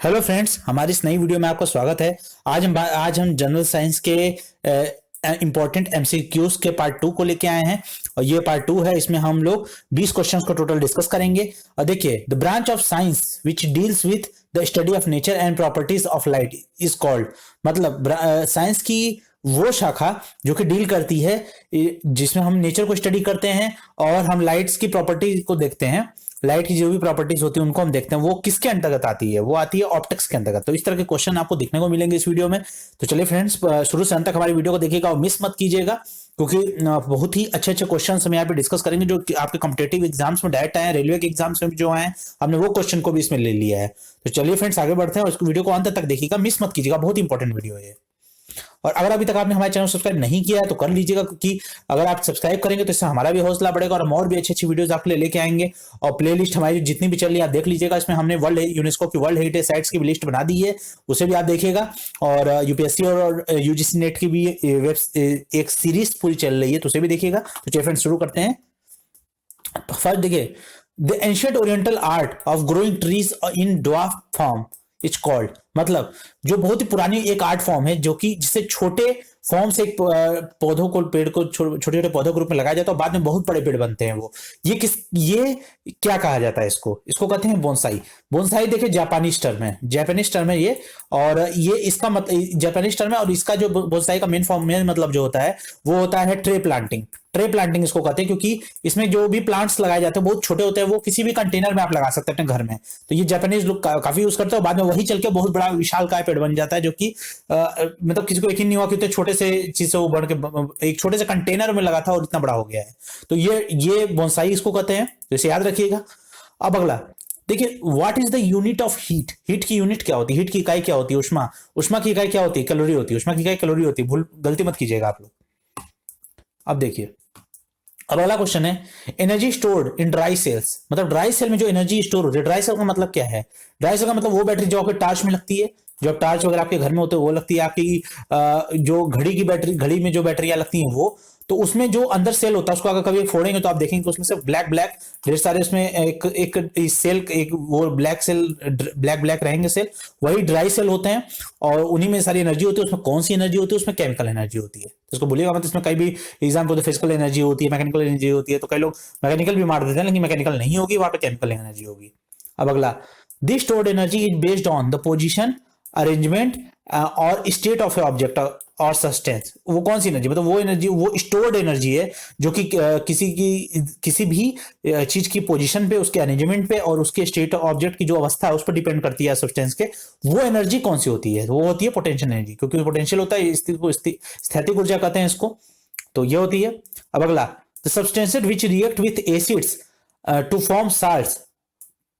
Hello friends, हमारी इस नई वीडियो में आपका स्वागत है। आज हम जनरल साइंस के इंपॉर्टेंट एमसीक्यूज के पार्ट 2 को लेके आए हैं। और ये पार्ट 2 है। इसमें हम लोग 20 क्वेश्चंस को टोटल डिस्कस करेंगे। और देखिए, the branch of science which deals with the study of nature and properties of light is called. मतलब साइंस की वो शाखा जो कि डील करती है, जिसमें हम नेचर को स्टडी करते हैं और हम लाइट्स की प्रॉपर्टी को देखते हैं। लाइट की जो भी प्रॉपर्टीज होती है उनको हम देखते हैं, वो किसके अंतर्गत आती है? वो आती है ऑप्टिक्स के अंतर्गत। तो इस तरह के क्वेश्चन आपको देखने को मिलेंगे इस वीडियो में। तो चलिए फ्रेंड्स, शुरू से अंत तक हमारी वीडियो को देखिएगा और मिस मत कीजिएगा, क्योंकि बहुत ही अच्छे अच्छे क्वेश्चन हम यहाँ पे डिस्कस करेंगे जो आपके कॉम्पिटेटिव एग्जाम्स में डायरेक्ट आए हैं, रेलवे के एग्जाम्स में जो आए हैं, हमने वो क्वेश्चन को भी इसमें ले लिया है। तो चलिए फ्रेंड्स, आगे बढ़ते हैं और इस वीडियो को अंत तक देखिएगा, मिस मत कीजिएगा, बहुत इंपॉर्टेंट वीडियो है। और अगर अभी तक आपने हमारे चैनल सब्सक्राइब नहीं किया है तो कर लीजिएगा, क्योंकि अगर आप सब्सक्राइब करेंगे तो इससे हमारा भी हौसला बढ़ेगा और हम और भी अच्छी अच्छी वीडियोस आपके लिए लेके आएंगे। और प्लेलिस्ट हमारी जितनी भी चल रही है आप देख लीजिएगा। इसमें हमने यूनेस्को की वर्ल्ड हेरिटेज साइट्स की लिस्ट बना दी है, उसे भी आप देखिएगा। और यूपीएससी और यूजीसी नेट की भी एक सीरीज पूरी चल रही है, तो उसे भी देखिएगा। तो चलिए फ्रेंड्स, शुरू करते हैं। फर्स्ट देखिए, the ancient oriental art of growing trees in dwarf form is called. मतलब जो बहुत ही पुरानी एक आर्ट फॉर्म है, जो कि जिससे छोटे फॉर्म से एक पौधों को, पेड़ को छोटे छोटे पौधों के रूप में लगाया जाता है और बाद में बहुत बड़े पेड़ बनते हैं। वो ये क्या कहा जाता है? इसको कहते हैं बोनसाई। बोनसाई देखिए जापानीज टर्म है ये। और ये इसका जापानीज टर्म है। और इसका जो बोनसाई का मेन मतलब जो होता है वो होता है ट्रे प्लांटिंग। ट्रे प्लांटिंग इसको कहते हैं, क्योंकि इसमें जो भी प्लांट्स लगाए जाते हैं बहुत छोटे होते हैं। वो किसी भी कंटेनर में आप लगा सकते हैं अपने घर में। तो ये जापानीज लोग काफी यूज करते हैं और बाद में वही चल के बहुत बड़ा विशाल काय पेड़ बन जाता है, जो कि मतलब किसी को यकीन नहीं हुआ कि इतने छोटे से चीज से वो बढ़ के एक छोटे से कंटेनर में लगा था और इतना बड़ा हो गया है। तो ये बोनसाई इसको कहते हैं, तो इसे याद रखिएगा। अब अगला देखिए, what is the unit of heat. Heat की यूनिट क्या होती है? हीट की इकाई क्या होती है? उष्मा की इकाई क्या होती है? कैलोरी होती है। उष्मा की इकाई कैलोरी होती है। गलती मत कीजिएगा आप लोग। अब देखिए, अब अगला क्वेश्चन है, energy stored in dry cells. मतलब ड्राई सेल में जो एनर्जी स्टोर होती है, ड्राई सेल का मतलब क्या है? ड्राई सेल का मतलब वो बैटरी जो आपके टार्च में लगती है, जो टार्च वगैरह आपके घर में होते हैं वो लगती है। आपकी जो घड़ी की बैटरी, घड़ी में जो बैटरियां लगती हैं वो, तो उसमें जो अंदर सेल होता है उसको अगर कभी फोड़ेंगे तो आप देखेंगे कि उसमें से ब्लैक ब्लैक ढेर सारे उसमें एक सेल, एक वो ब्लैक सेल, ब्लैक रहेंगे सेल, वही ड्राई सेल होते हैं। और उन्हीं में सारी एनर्जी होती है। उसमें कौन सी एनर्जी होती है? उसमें केमिकल एनर्जी होती है। इसको बोलिएगा मत, इसमें कई भी एग्जाम को फिजिकल एनर्जी होती है, मैकेनिकल एनर्जी होती है। तो कई लोग मैकेनिकल भी मार देते हैं, लेकिन मैकेनिकल नहीं होगी, वहां पे केमिकल एनर्जी होगी। अब अगला, this stored energy is based on the position, arrangement और स्टेट ऑफ ए ऑब्जेक्ट और सब्सटेंस। वो कौन सी एनर्जी? मतलब वो एनर्जी, वो स्टोर्ड एनर्जी है जो कि किसी भी चीज की पोजीशन पे, उसके अरेंजमेंट पे और उसके स्टेट ऑब्जेक्ट की जो अवस्था है उस पर डिपेंड करती है सब्सटेंस के। वो एनर्जी कौन सी होती है? वो होती है पोटेंशियल एनर्जी, क्योंकि पोटेंशियल होता है, स्थैतिक ऊर्जा कहते हैं इसको। तो ये होती है। अब अगला, the substances which react with acids to form salts,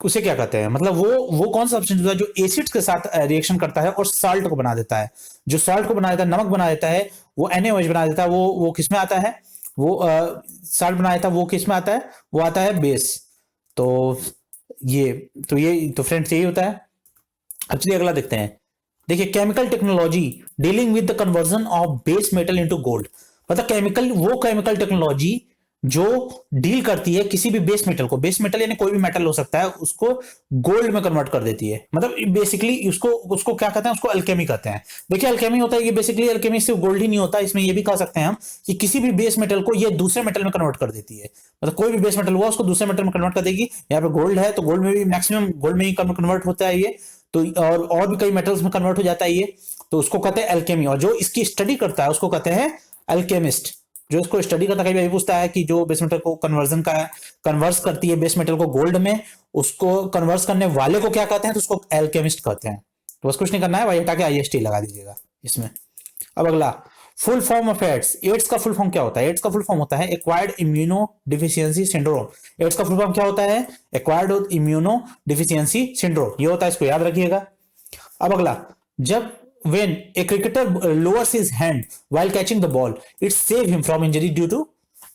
उसे क्या कहते हैं? मतलब वो कौन सा सब्सटेंस होता है जो एसिड्स के साथ रिएक्शन करता है और साल्ट को बना देता है? जो साल्ट को बना देता है, नमक बना देता है, वो NaOH बना देता है। वो किस में आता है? वो साल्ट बना देता है, वो किस में आता है? वो आता है बेस। तो ये तो फ्रेंड्स यही होता है। अब चलिए अगला देखते हैं। देखिए, chemical technology dealing with the conversion of base metal into gold. मतलब केमिकल टेक्नोलॉजी जो डील करती है किसी भी बेस मेटल को, बेस मेटल यानी कोई भी मेटल हो सकता है, उसको गोल्ड में कन्वर्ट कर देती है। मतलब बेसिकली उसको क्या कहते हैं? उसको अल्केमी कहते हैं। देखिए, अल्केमी होता है ये, बेसिकली अल्केमी सिर्फ गोल्ड ही नहीं होता, इसमें ये भी कह सकते हैं हम कि किसी भी बेस मेटल को ये दूसरे मेटल में कन्वर्ट कर देती है। मतलब कोई भी बेस मेटल हुआ उसको दूसरे मेटल में कन्वर्ट कर देगी। यहाँ पे गोल्ड है तो गोल्ड में भी मैक्सिमम गोल्ड में ही कन्वर्ट होता है ये। तो और भी कई मेटल्स में कन्वर्ट हो जाता है ये। तो उसको कहते हैं अल्केमी। और जो इसकी स्टडी करता है उसको कहते हैं अल्केमिस्ट। जो इसको स्टडी करता है, कई बार पूछता है कि जो बेस मेटल को कन्वर्स करती है बेस मेटल को गोल्ड में, उसको कन्वर्स करने वाले को क्या कहते हैं? तो उसको एल्केमिस्ट कहते हैं। तो बस कुछ नहीं करना है, वही हटा के IST लगा दीजिएगा इसमें। अब अगला, full form of AIDS. AIDS का फुल फॉर्म क्या होता है? एड्स का फुल फॉर्म होता है acquired immunodeficiency syndrome. AIDS का फुल फॉर्म क्या होता है? एक्वायर्ड इम्यूनो डिफिशियंसी सिंड्रोम, ये होता है, इसको याद रखिएगा। अब अगला, जब when a cricketer lowers his hand while catching the ball, it save him from injury due to।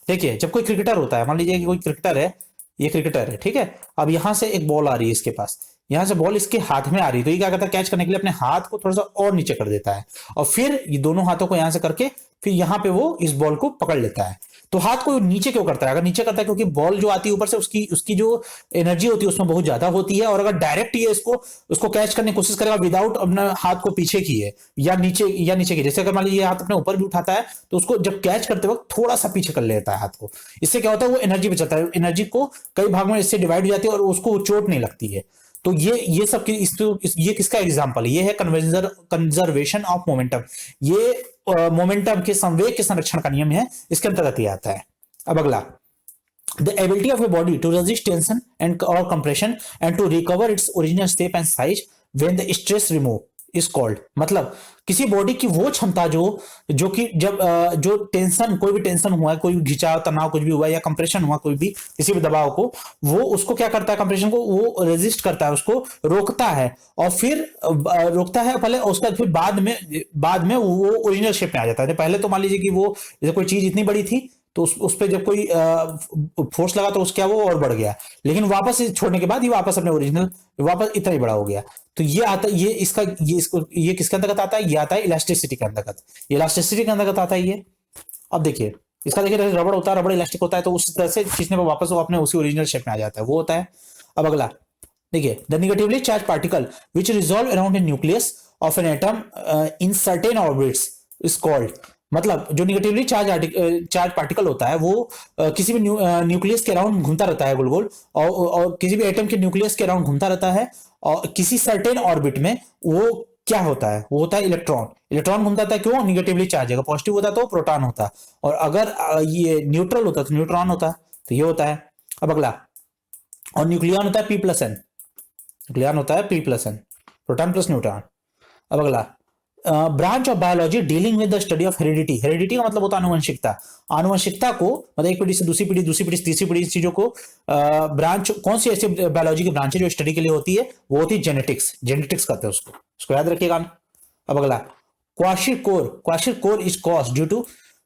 देखिए, जब कोई क्रिकेटर होता है, मान लीजिए कि कोई क्रिकेटर है, ये क्रिकेटर है, ठीक है। अब यहां से एक बॉल आ रही है इसके पास, यहां से बॉल इसके हाथ में आ रही है, तो ये क्या करता है? कैच करने के लिए अपने हाथ को थोड़ा सा और नीचे कर देता है और फिर ये दोनों हाथों को यहां से करके फिर यहां पे वो इस बॉल को पकड़ लेता है। तो हाथ को नीचे क्यों करता है? अगर नीचे करता है क्योंकि बॉल जो आती है ऊपर से उसकी उसकी जो एनर्जी होती है उसमें बहुत ज्यादा होती है, और अगर डायरेक्ट ये इसको उसको कैच करने की कोशिश करेगा विदाउट अपने हाथ को पीछे किए या नीचे किए, जैसे अगर मान लीजिए हाथ अपने ऊपर भी उठाता है तो उसको जब कैच करते वक्त थोड़ा सा पीछे कर लेता है हाथ को, इससे क्या होता है वो एनर्जी बचाता है, एनर्जी को कई भाग में इससे डिवाइड हो जाती है और उसको चोट नहीं लगती है। तो ये सब ये किसका एग्जांपल है? ये है कंजर्वेशन ऑफ मोमेंटम। ये मोमेंटम के संवेग के संरक्षण का नियम है, इसके अंतर्गत ये आता है। अब अगला, the ability of a body to resist tension and or compression and to recover its original shape and size when the stress remove is called। मतलब किसी बॉडी की वो क्षमता जो कि जब जो टेंशन, कोई भी टेंशन हुआ है, कोई भी खिंचाव तनाव कुछ भी हुआ या कंप्रेशन हुआ कोई भी किसी भी दबाव को, वो उसको क्या करता है, कंप्रेशन को वो रेजिस्ट करता है, उसको रोकता है, और फिर रोकता है पहले, उसका फिर बाद में वो ओरिजिनल शेप में आ जाता है। पहले तो मान लीजिए कि वो जैसे कोई चीज इतनी बड़ी थी तो उस पर जब कोई फोर्स लगा तो उसका वो और बढ़ गया, लेकिन वापस छोड़ने के बाद ये वापस अपने ओरिजिनल वापस इतना ही बड़ा हो गया। तो ये आता है, ये किसके अंतर्गत आता है? ये आता है इलास्टिसिटी के अंतर्गत। ये इलास्टिसिटी के अंतर्गत आता है ये। अब देखिए इसका, देखिए रबड़ होता है, रबड़ इलास्टिक होता है, तो उस तरह से खींचने पर वापस वो अपने उसी ओरिजिनल शेप में आ जाता है, वो होता है। अब अगला देखिए, the negatively charge particle which resolve around a nucleus of an atom in certain orbits is called. मतलब जो निगेटिवली चार्ज पार्टिकल होता है वो किसी भी न्यूक्लियस के अराउंड घूमता रहता है गोल गोल, और किसी भी एटम के न्यूक्लियस के अराउंड घूमता रहता है, और किसी सर्टेन ऑर्बिट में वो क्या होता है? वो होता है इलेक्ट्रॉन। इलेक्ट्रॉन घूमता था, क्यों? Negatively charge. अगर पॉजिटिव होता तो प्रोटॉन होता, और अगर ये न्यूट्रल होता तो न्यूट्रॉन होता। तो ये होता है। अब अगला, और न्यूक्लियन होता है P+N। न्यूक्लियन होता है P+N, प्रोटॉन प्लस न्यूट्रॉन। अब अगला, branch of biology dealing with the study of heredity. Heredity का मतलब होता है आनुवंशिकता। आनुवंशिकता को मतलब एक पीढ़ी से दूसरी पीढ़ी, दूसरी पीढ़ी से तीसरी पीढ़ी, चीजों को ब्रांच, कौन सी ऐसी बायोलॉजी की ब्रांच है जो स्टडी के लिए होती है? वो होती है जेनेटिक्स। जेनेटिक्स कहते हैं उसको याद रखिएगा। अब अगला, kwashiorkor is caused due to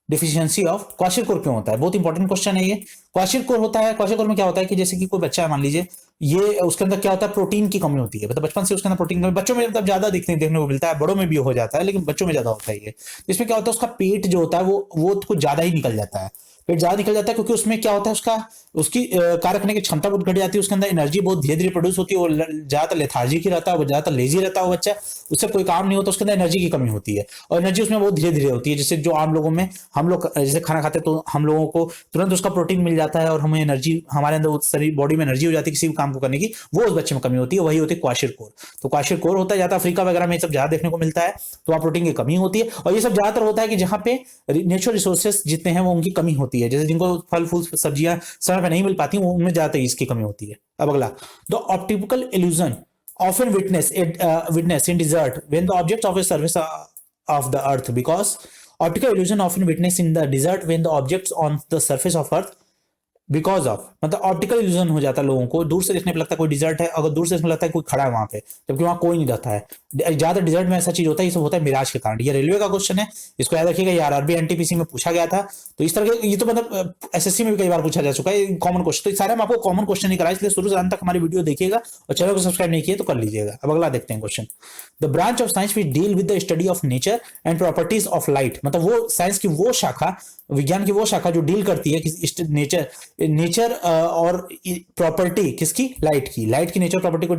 deficiency of. Kwashiorkor क्यों होता है? बहुत इंपॉर्टेंट क्वेश्चन है ये। क्वाशिरकोर होता है, क्वाशिरकोर में क्या होता है कि जैसे कि कोई बच्चा है, मान लीजिए, ये उसके अंदर क्या होता है, प्रोटीन की कमी होती है। मतलब बचपन से उसके अंदर प्रोटीन की कमी, बच्चों में मतलब ज्यादा देखने को मिलता है, बड़ों में भी हो जाता है, लेकिन बच्चों में ज्यादा होता है ये। इसमें क्या होता है, उसका पेट जो होता है वो कुछ ज्यादा ही निकल जाता है। पेट ज्यादा निकल जाता है क्योंकि उसमें क्या होता है, उसकी कार्य करने की क्षमता बहुत घट जाती है, उसके अंदर एनर्जी बहुत धीरे धीरे प्रोड्यूस होती है, वो ज्यादातर लेथार्जिक ही रहता है, वो ज्यादातर लेजी रहता है वो बच्चा, उससे कोई काम नहीं होता, उसके अंदर एनर्जी की कमी होती है, और एनर्जी उसमें बहुत धीरे धीरे होती है। जैसे जो आम लोगों में, हम लोग जैसे खाना खाते हैं तो हम लोगों को तुरंत उसका प्रोटीन मिल जाता है और हमें एनर्जी, हमारे अंदर शरीर बॉडी में एनर्जी हो जाती है किसी भी काम को करने की, वो उस बच्चे में कमी होती है, वही होती है क्वाशिरकोर। तो क्वाशिरकोर होता है ज्यादा अफ्रीका वगैरह में सब ज्यादा देखने को मिलता है, तो वहाँ प्रोटीन की कमी होती है, और ये सब ज्यादातर होता है कि जहाँ पे नेचुरल रिसोर्सेज जितने हैं वो उनकी कमी होती है, जैसे जिनको फल फूल सब्जियां समय पर नहीं मिल पाती, उनमें ज्यादातर इसकी कमी होती है। अब अगला, the optical illusion often witness in desert when the objects of a surface of the earth, because optical illusion often witnessed in the desert when the objects on the surface of earth because of, मतलब optical illusion हो जाता है लोगों को, दूर से देखने पर लगता है कोई डिजर्ट है, अगर दूर से देखने लगता है कोई खड़ा है वहां पे, जबकि वहां कोई नहीं रहता है। ज्यादा डिजर्ट में ऐसा चीज होता है, ये सब होता है मिराज के कारण। ये रेलवे का क्वेश्चन है, इसको याद रखिएगा, ये आरआरबी एनटीपीसी में पूछा गया था। तो इस तरह के, ये तो मतलब एसएससी में भी कई बार पूछा जा चुका है कॉमन क्वेश्चन। तो सारे हम आपको कॉमन क्वेश्चन ही कराए, इसलिए शुरू से अंत तक हमारी वीडियो देखिएगा, और चैनल को सब्सक्राइब नहीं किया तो कर लीजिएगा। अब अगला देखते हैं question, the branch of science which deal with the study of nature and properties of light. मतलब वो साइंस की वो शाखा, विज्ञान की वो शाखा जो डील करती है कि नेचर और प्रॉपर्टी किसकी, लाइट की नेचर प्रॉपर्टी को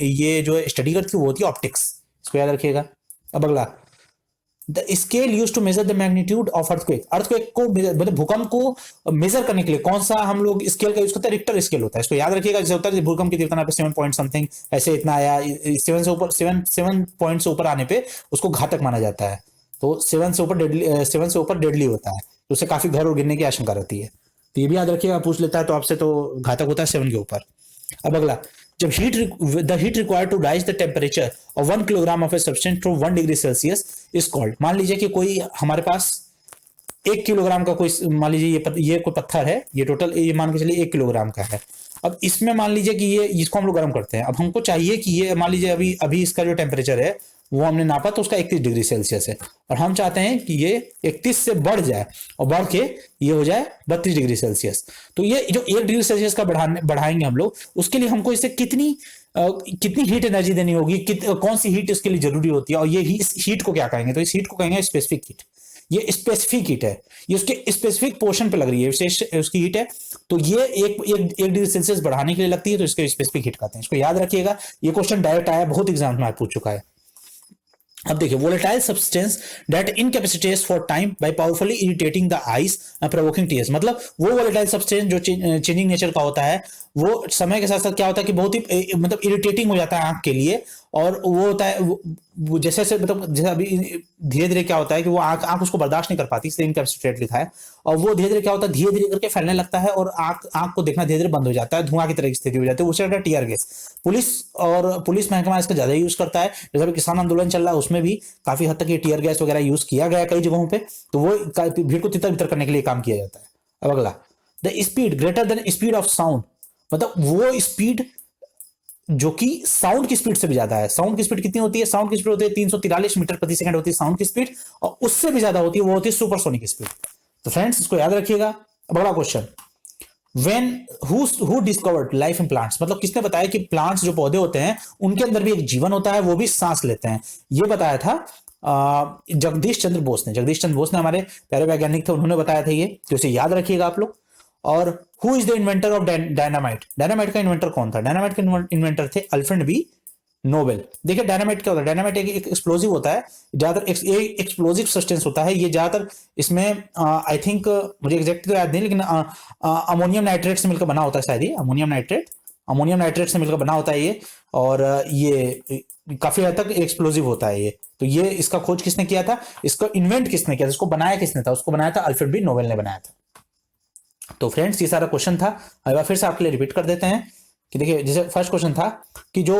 ये जो स्टडी करती है वो होती है ऑप्टिक्स। इसको याद रखिएगा। अब अगला, the scale used to measure the magnitude of earthquake को, मतलब भूकंप को मेजर करने के लिए कौन सा हम लोग स्केल का यूज करते हैं? रिक्टर स्केल होता है। इसको याद रखिएगा। जैसे होता है भूकंप की तीव्रता पे 7 पॉइंट समथिंग ऐसे इतना आया, 7 पॉइंट से ऊपर आने पे उसको घातक माना जाता है। तो 7 से ऊपर डेडली होता है, तो उससे काफी घर और गिरने की आशंका रहती है। तो ये भी याद रखिएगा, पूछ लेता है तो आपसे, तो घातक होता है 7 के ऊपर। अब अगला, जब the heat required to raise the temperature of 1 kilogram of a substance to 1 degree Celsius is called. मान लीजिए कि कोई हमारे पास 1 किलोग्राम का कोई, मान लीजिए ये कोई पत्थर है, ये टोटल ये मान के चलिए 1 किलोग्राम का है। अब इसमें मान लीजिए कि ये, इसको हम लोग गर्म करते हैं। अब हमको चाहिए कि ये, मान लीजिए अभी इसका जो टेम्परेचर है वो हमने नापा तो उसका 31 डिग्री सेल्सियस है, और हम चाहते हैं कि ये 31 से बढ़ जाए और बढ़ के ये हो जाए 32 डिग्री सेल्सियस। तो ये जो 1 डिग्री सेल्सियस का बढ़ाएंगे हम लोग, उसके लिए हमको इसे कितनी हीट एनर्जी देनी होगी, कौन सी हीट इसके लिए जरूरी होती है, और ये इस हीट को क्या कहेंगे? तो इस हीट को कहेंगे स्पेसिफिक हीट। ये स्पेसिफिक हीट है, ये उसके स्पेसिफिक पोर्शन पे लग रही है, विशेष उसकी हीट है। तो ये एक डिग्री सेल्सियस बढ़ाने के लिए लगती है, तो इसके स्पेसिफिक हीट कहते हैं। इसको याद रखिएगा, ये क्वेश्चन डायरेक्ट आया, बहुत एग्जाम में पूछ चुका है। अब देखिए, volatile substance that incapacitates for time by powerfully irritating the eyes and provoking tears, मतलब वो वोलेटाइल सब्सटेंस जो चेंजिंग नेचर का होता है, वो समय के साथ साथ क्या होता है कि बहुत ही मतलब इरिटेटिंग हो जाता है आंख के लिए। और वो होता है वो जैसे जैसे मतलब जैसे अभी धीरे धीरे क्या होता है कि वो आंख आंख उसको बर्दाश्त नहीं कर पाती, इसलिए इनकैपेसिटेट लिखा है। और वो धीरे धीरे क्या होता है, धीरे धीरे करके फैलने लगता है और आंख आंख को देखना धीरे धीरे बंद हो जाता है, धुआं की तरह की स्थिति हो जाती है, उसे टीयर गैस। पुलिस महकमा इसका ज्यादा यूज करता है, जैसे अभी किसान आंदोलन चल रहा है उसमें भी काफी हद तक ये टीयर गैस वगैरह यूज किया गया कई जगहों पे, तो वो भीड़ को तितर बितर करने के लिए काम किया जाता है। अब अगला, the speed greater than speed of sound, मतलब वो स्पीड जो कि साउंड की स्पीड से भी ज्यादा है। साउंड की स्पीड कितनी होती है, साउंड की स्पीड होती है 343 मीटर प्रति सेकंड होती है साउंड की स्पीड, और उससे भी ज्यादा होती है वो होती है सुपरसोनिक स्पीड। तो फ्रेंड्स इसको याद रखिएगा। अब अगला question, When who discovered life in plants, मतलब किसने बताया कि प्लांट्स जो पौधे होते हैं उनके अंदर भी एक जीवन होता है, वो भी सांस लेते हैं। ये बताया था जगदीश चंद्र बोस ने। जगदीश चंद्र बोस ने हमारे प्यारे वैज्ञानिक थे, उन्होंने बताया था ये, तो इसे याद रखिएगा आप लोग। और who is the inventor of dynamite, dynamite का इन्वेंटर कौन था? डायनामाइट के इन्वेंटर थे अल्फ्रेड बी नोबेल। देखिए डायनामाइट क्या होता है, डायनामाइट एक एक्सप्लोजिव होता है, ज्यादातर एक्सप्लोजिव सब्सटेंस होता है ये, ज्यादातर इसमें आई थिंक मुझे एग्जैक्ट तो याद नहीं, लेकिन अमोनियम नाइट्रेट से मिलकर बना होता है शायद, ये अमोनियम नाइट्रेट से मिलकर बना होता है ये, और ये काफी हद तक एक्सप्लोजिव होता है ये। तो ये इसका खोज किसने किया था, इसको इन्वेंट किसने किया था, इसको बनाया किसने था? उसको बनाया था अल्फ्रेड बी नोबेल ने बनाया था। तो फ्रेंड्स ये सारा क्वेश्चन था, एक फिर से आपके लिए रिपीट कर देते हैं कि देखिए, जैसे फर्स्ट क्वेश्चन था कि जो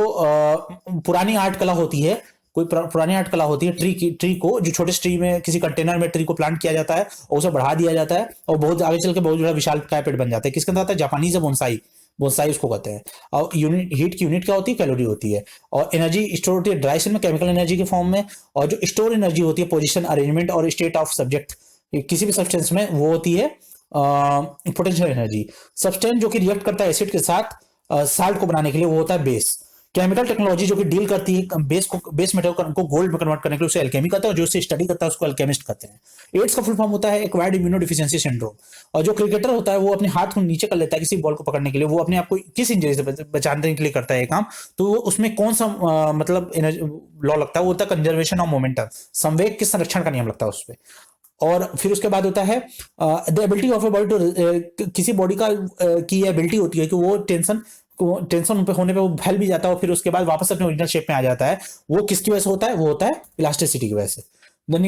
पुरानी आर्ट कला होती है, कोई पुरानी आर्ट कला होती है, ट्री को जो छोटे ट्री में किसी कंटेनर में ट्री को प्लांट किया जाता है और उसे बढ़ा दिया जाता है और बहुत आगे चल के बहुत बड़ा विशाल काय पेड़ बन जाता है। किसके अंदर आता है? जापानीज बोनसाई, बोनसाई उसको कहते हैं। और यूनिट, हीट की यूनिट क्या होती है? कैलोरी होती है। और एनर्जी स्टोर होती है ड्राई सेल में केमिकल एनर्जी के फॉर्म में, और जो स्टोर एनर्जी होती है पोजिशन, अरेंजमेंट और स्टेट ऑफ सब्जेक्ट किसी भी सब्सटेंस में, वो होती है पोटेंशियल एनर्जी। सब्सटेंस जो कि रिएक्ट करता है एसिड के साथ साल्ट को बनाने के लिए, वो होता है बेस। केमिकल टेक्नोलॉजी जो कि डील करती है बेस मेटल को गोल्ड में कन्वर्ट करने के लिए, उसे एल्केमी कहते हैं, और जो उसे स्टडी करता है उसको एल्केमिस्ट कहते हैं। एड्स का फुल फॉर्म होता है एक्वायर्ड इम्यूनोडिफिशियंसी सिंड्रोम। और जो क्रिकेटर होता है वो अपने हाथ को नीचे कर लेता है किसी बॉल को पकड़ने के लिए, वो अपने आप को किस इंजरी से बचाने के लिए करता है ये काम, तो वो उसमें कौन सा मतलब लॉ लगता है? वो होता है कंजर्वेशन ऑफ मोमेंटम, संवेग के संरक्षण का नियम लगता है उस पर। और फिर उसके बाद होता है the ability of a body to, किसी बॉडी का की एबिलिटी होती है कि वो टेंशन पे होने पे वो फैल भी जाता है और फिर उसके बाद वापस अपने ओरिजिनल शेप में आ जाता है। वो किसकी वजह से होता है? वो होता है इलास्टिसिटी की वजह से। कोई भी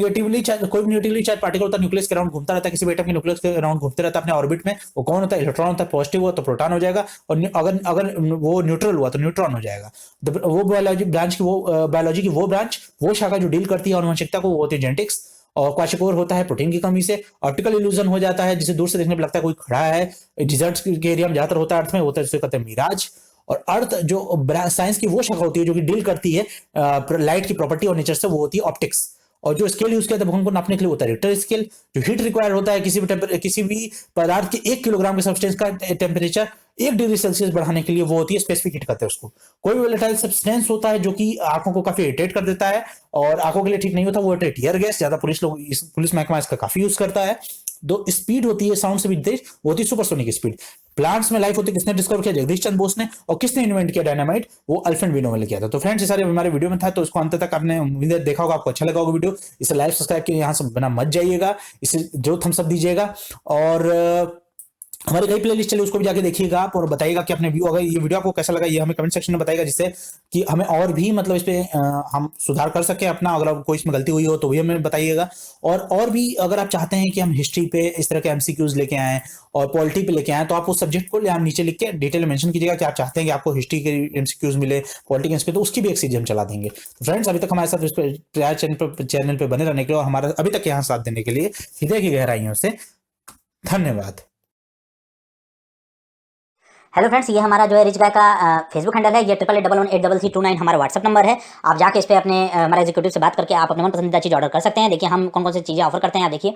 नेगेटिवली चार्ज पार्टिकल होता है, न्यूक्लियस के अराउंड घूमता रहता है, किसी भी एटम के न्यूक्लियस के अराउंड घूमते रहता है अपने ऑर्बिट में, वो कौन होता है? इलेक्ट्रॉन होता है। पॉजिटिव हुआ तो प्रोटॉन हो जाएगा, और अगर अगर वो न्यूट्रल हुआ तो न्यूट्रॉन हो जाएगा। वो बायोलॉजी की वो ब्रांच, वो शाखा जो डील करती है आनुवंशिकता को, वो होती है जेनेटिक्स। और क्वाशिकोर होता है प्रोटीन की कमी से। ऑप्टिकल इल्यूजन हो जाता है, जिसे दूर से देखने पर लगता है कोई खड़ा है, डिजर्ट के एरिया में ज्यादातर होता है, अर्थ में होता है, जिसे कहते हैं मिराज। और अर्थ जो साइंस की वो शाखा होती है जो कि डील करती है लाइट की प्रॉपर्टी और नेचर से, वो होती है ऑप्टिक्स। और जो स्केल यूज किया था भूकंप को नापने के लिए होता है रिक्टर स्केल। जो हीट रिक्वायर होता है किसी भी पदार्थ के 1 किलोग्राम के सब्सटेंस का टेम्परेचर 1 डिग्री सेल्सियस बढ़ाने के लिए, वो होती है स्पेसिफिक हीट कहते हैं उसको। कोई वोलेटाइल सब्सटेंस होता है जो कि आंखों को काफी इरिटेट कर देता है और आंखों के लिए ठीक नहीं होता, वो होता है टीयर गैस। ज्यादा पुलिस महकमा इसका काफी यूज करता है। दो स्पीड होती है साउंड से भी तेज, वो होती है सुपरसोनिक स्पीड। प्लांट्स में लाइफ होती है, किसने डिस्कवर किया? जगदीश चंद्र बोस ने। और किसने इन्वेंट किया डायनामाइट? वो अल्फ्रेड बी नोबेल ने किया था। तो फ्रेंड्स ये सारे हमारे वीडियो में था, तो इसको अंत तक आपने उम्मीद देखा होगा, आपको अच्छा लगा होगा वीडियो। इसे लाइक सब्सक्राइब के यहाँ से बना मत जाइएगा, इसे जो थम्स अप दीजिएगा। और हमारी कई प्लेलिस्ट चली, उसको भी जाके देखिएगा आप, और बताइएगा कि अपने व्यू, अगर ये वीडियो आपको कैसा लगा ये हमें कमेंट सेक्शन में बताइएगा, जिससे कि हमें और भी मतलब इस पे हम सुधार कर सके अपना। अगर कोई इसमें गलती हुई हो तो भी हमें बताइएगा। और भी अगर आप चाहते हैं कि हम हिस्ट्री पे इस तरह के एमसीक्यूज लेके आएं और पॉलिटी पे लेके आएं, तो आप उस सब्जेक्ट को आप नीचे लिख के डिटेल मेंशन कीजिएगा कि आप चाहते हैं कि आपको हिस्ट्री के एमसीक्यूज मिले, पॉलिटिक्स पे, तो उसकी भी एक सीरीज हम चला देंगे। तो फ्रेंड्स अभी तक हमारे साथ चैनल पे बने रहने के लिए और हमारा अभी तक यहाँ साथ देने के लिए हृदय की गहराइयों से धन्यवाद। हेलो फ्रेंड्स, ये हमारा जो है रिच गाय का फेसबुक हैंडल है, ये 8811183329 हमारा व्हाट्सअप नंबर है। आप जाके इस पे अपने हमारे एग्जीक्यूटिव से बात करके आप अपने मन पसंदीदा चीज़ ऑर्डर कर सकते हैं। देखिए हम कौन कौन सी चीज़ें ऑफर करते हैं, आप देखिए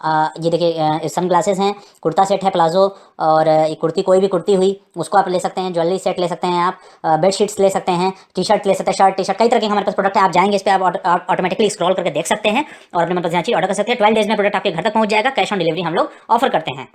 ये देखिए सन ग्लासेस हैं, कुर्ता सेट है प्लाजो, और एक कुर्ती, कोई भी कुर्ती हुई उसको आप ले सकते हैं, ज्वेलरी सेट ले सकते हैं आप, बेड शीट्स ले सकते हैं, टी शर्ट ले सकते हैं, शर्ट टी शर्ट, कई तरह के हमारे पास प्रोडक्ट है। आप जाएंगे इस पर, आप ऑटोमेटिकली स्क्रॉल करके देख सकते हैं और अपने मतलब चीज़ ऑर्डर कर सकते हैं। 12 डेज में प्रोडक्ट आपके घर तक पहुंच जाएगा। कैश ऑन डिलीवरी हम लोग ऑफर करते हैं।